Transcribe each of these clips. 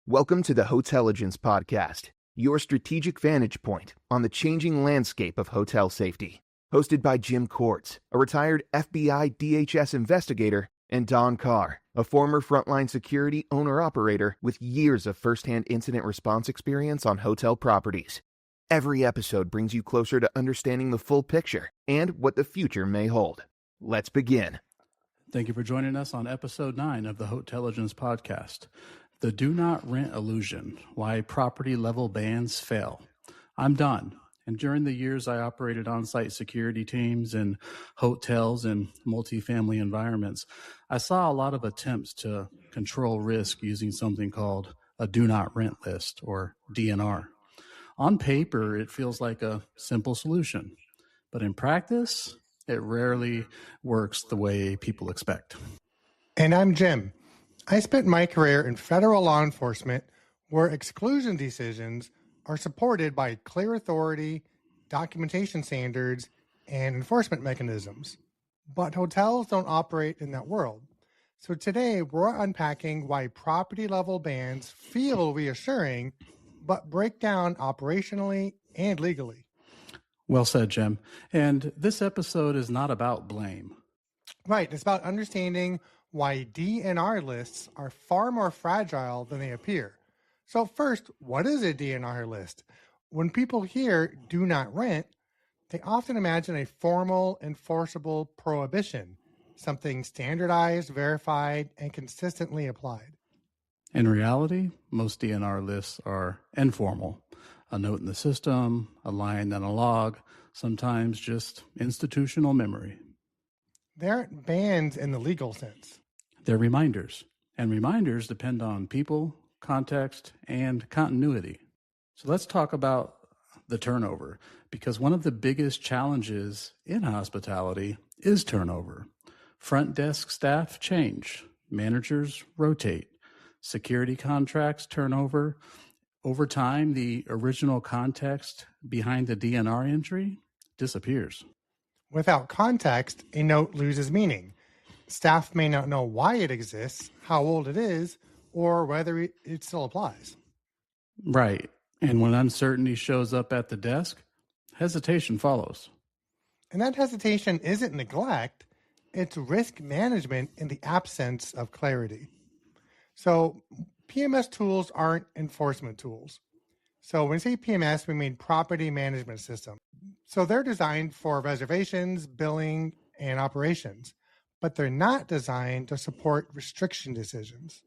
Welcome to the Hotelligence Podcast, your strategic vantage point on the changing landscape of hotel safety. Hosted by Jim Kortz, a retired FBI DHS investigator, and Don Carr, a former frontline security owner-operator with years of first-hand incident response experience on hotel properties. Every episode brings you closer to understanding the full picture and what the future may hold. Let's begin. Thank you for joining us on episode 9 of the Hotelligence Podcast. The Do Not Rent Illusion, Why Property Level Bans Fail. I'm Don, and during the years I operated on-site security teams in hotels and multifamily environments, I saw a lot of attempts to control risk using something called a Do Not Rent list, or DNR. On paper, it feels like a simple solution, but in practice, it rarely works the way people expect. And I'm Jim. I spent my career in federal law enforcement where exclusion decisions are supported by clear authority, documentation standards, and enforcement mechanisms. But hotels don't operate in that world. So today we're unpacking why property level bans feel reassuring, but break down operationally and legally. Well said, Jim. And this episode is not about blame. Right. It's about understanding why DNR lists are far more fragile than they appear. So first, what is a DNR list? When people hear do not rent, they often imagine a formal, enforceable prohibition, something standardized, verified, and consistently applied. In reality, most DNR lists are informal. A note in the system, a line in a log, sometimes just institutional memory. They aren't bans in the legal sense. They're reminders, and reminders depend on people, context, and continuity. So let's talk about the turnover, because one of the biggest challenges in hospitality is turnover. Front desk staff change, managers rotate, security contracts turn over. Over time, the original context behind the DNR entry disappears. Without context, a note loses meaning. Staff may not know why it exists, how old it is, or whether it still applies. Right. And when uncertainty shows up at the desk, hesitation follows. And that hesitation isn't neglect, it's risk management in the absence of clarity. So PMS tools aren't enforcement tools. So when we say PMS, we mean property management system. So they're designed for reservations, billing, and operations, but they're not designed to support restriction decisions.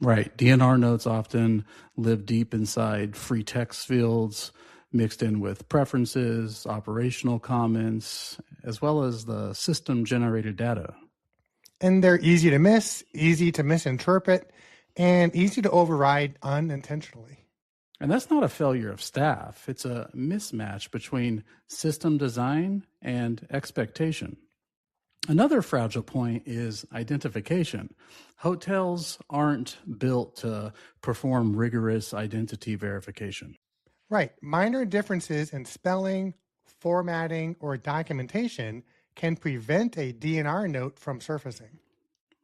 Right. DNR notes often live deep inside free text fields, mixed in with preferences, operational comments, as well as the system-generated data. And they're easy to miss, easy to misinterpret, and easy to override unintentionally. And that's not a failure of staff. It's a mismatch between system design and expectation. Another fragile point is identification. Hotels aren't built to perform rigorous identity verification. Right. Minor differences in spelling, formatting, or documentation can prevent a DNR note from surfacing.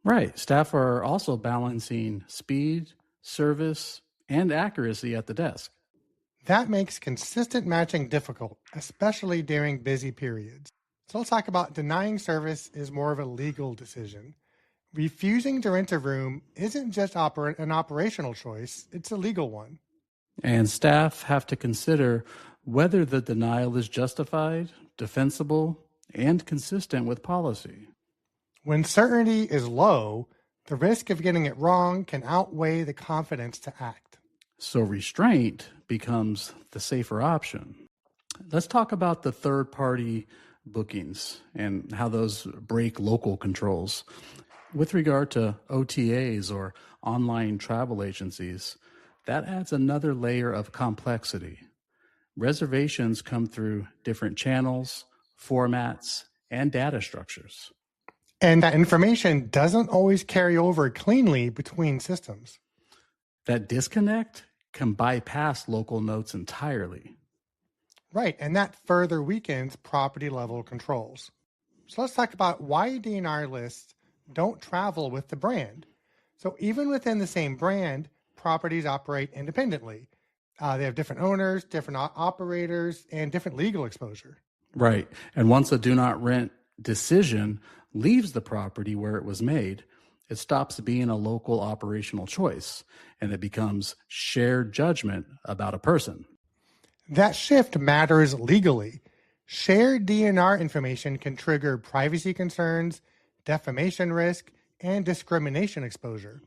Right. Staff are also balancing speed, service, and accuracy at the desk. That makes consistent matching difficult, especially during busy periods. So let's talk about denying service is more of a legal decision. Refusing to rent a room isn't just an operational choice, it's a legal one. And staff have to consider whether the denial is justified, defensible, and consistent with policy. When certainty is low, the risk of getting it wrong can outweigh the confidence to act. So restraint becomes the safer option. Let's talk about the third-party bookings and how those break local controls. With regard to OTAs or online travel agencies, that adds another layer of complexity. Reservations come through different channels, formats, and data structures. And that information doesn't always carry over cleanly between systems. That disconnect can bypass local notes entirely. Right, and that further weakens property level controls. So let's talk about why DNR lists don't travel with the brand. So even within the same brand, properties operate independently. They have different owners, different operators, and different legal exposure. Right. And once a do not rent decision leaves the property where it was made, it stops being a local operational choice and it becomes shared judgment about a person. That shift matters legally. Shared DNR information can trigger privacy concerns, defamation risk, and discrimination exposure,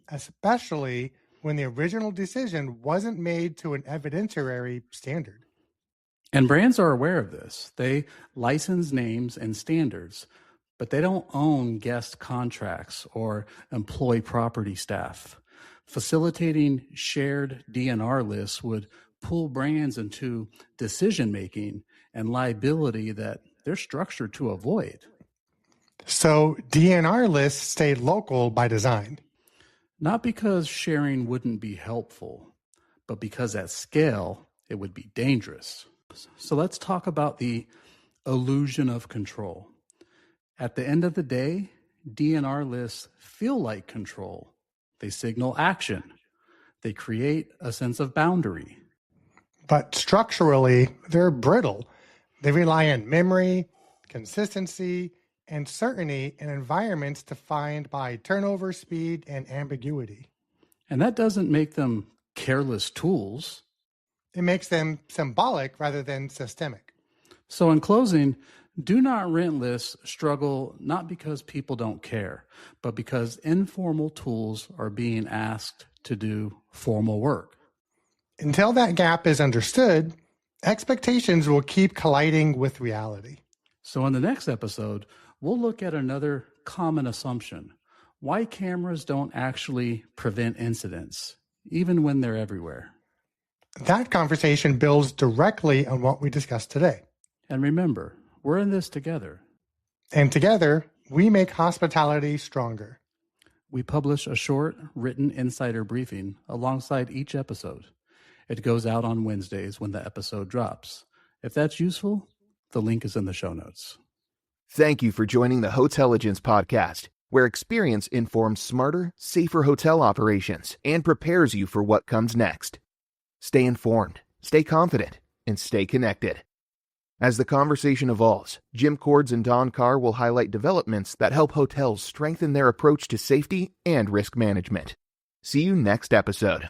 especially when the original decision wasn't made to an evidentiary standard. And brands are aware of this. They license names and standards, but they don't own guest contracts or employ property staff. Facilitating shared DNR lists would pull brands into decision-making and liability that they're structured to avoid. So DNR lists stay local by design. Not because sharing wouldn't be helpful, but because at scale, it would be dangerous. So let's talk about the illusion of control. At the end of the day, DNR lists feel like control. They signal action. They create a sense of boundary. But structurally, they're brittle. They rely on memory, consistency, and certainty in environments defined by turnover, speed, and ambiguity. And that doesn't make them careless tools. It makes them symbolic rather than systemic. So in closing, do not rent lists struggle not because people don't care, but because informal tools are being asked to do formal work. Until that gap is understood, expectations will keep colliding with reality. So in the next episode, we'll look at another common assumption: why cameras don't actually prevent incidents, even when they're everywhere. That conversation builds directly on what we discussed today. And remember, we're in this together. And together, we make hospitality stronger. We publish a short, written insider briefing alongside each episode. It goes out on Wednesdays when the episode drops. If that's useful, the link is in the show notes. Thank you for joining the Hotelligence Podcast, where experience informs smarter, safer hotel operations and prepares you for what comes next. Stay informed, stay confident, and stay connected. As the conversation evolves, Jim Cords and Don Carr will highlight developments that help hotels strengthen their approach to safety and risk management. See you next episode.